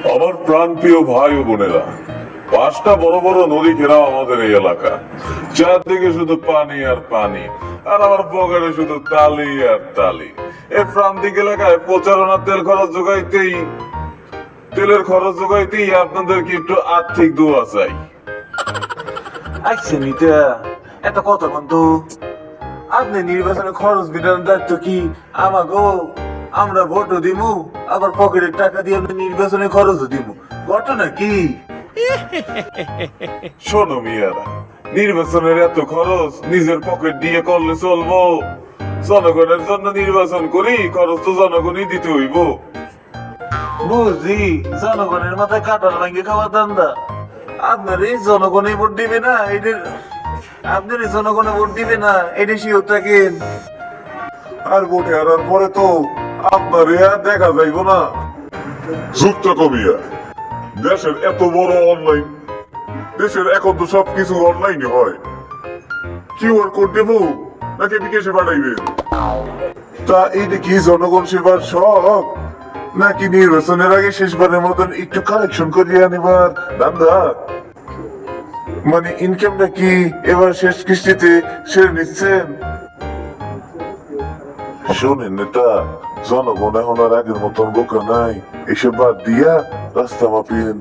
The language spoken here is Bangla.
আমার প্রাণপ্রিয় ভাই ও বোনেরা, 5টা বড় বড় নদী ঘেরাও আমাদের এই এলাকা। চারদিকে শুধু পানি আর পানি, আর আমার পকেটে শুধু তালি আর তালি। এই প্রান্তিক এলাকায় প্রচারণার তেলের খরচ যোগাইতেই আপনাদেরকে একটু আর্থিক দোয়া চাই। আইসে নিতে এত কথা কিন্তু আপনি নির্বাচনে খরচ বিটানোর দায়িত্ব কি আমাগো? আমরা ভোটও দিমু, আবার পকেটের টাকা দিয়ে আপনি নির্বাচনে খরচও দিমু। ঘটনা কি? শোনো মিয়ারা, নির্বাচনের এত খরচ নিজের পকেট দিয়ে করলে চলবো? জনগণের জন্য নির্বাচন করি, খরচ তো জনগণই দিতে হইব। বুঝি জনগণের মাথায় কাটার ভাঙ্গে খাওয়া দান্দা। আপনার এই জনগণে ভোট দিবে না এদের, আপনার এই জনগণে ভোট দিবে না এটা শিওর থাকেন। আর ভোটে হারার পরে তো আপনার আর দেখা যাইব না। যুক্ত কমিয়া, দেশের এত বড় অনলাইন, দেশের এখন তো সবকিছু অনলাইনে হয়। কিউআর কোড দেবো নাকি বিকাশে পাঠাইবে? তা এইটা কি জনগণ সেবার শখ, নাকি নির্বাচনের আগে শেষবারের মতন একটু কালেকশন করিয়া নেবার ধান্দা? মানে ইনকামটা কি এবার শেষ কিস্তিতে সেরে নিচ্ছেন? শোনেন নেতা, জনগণ এখন আর আগের মতন বোকা নাই। এসব বাদ দিয়া রাস্তা মাপিয়েন।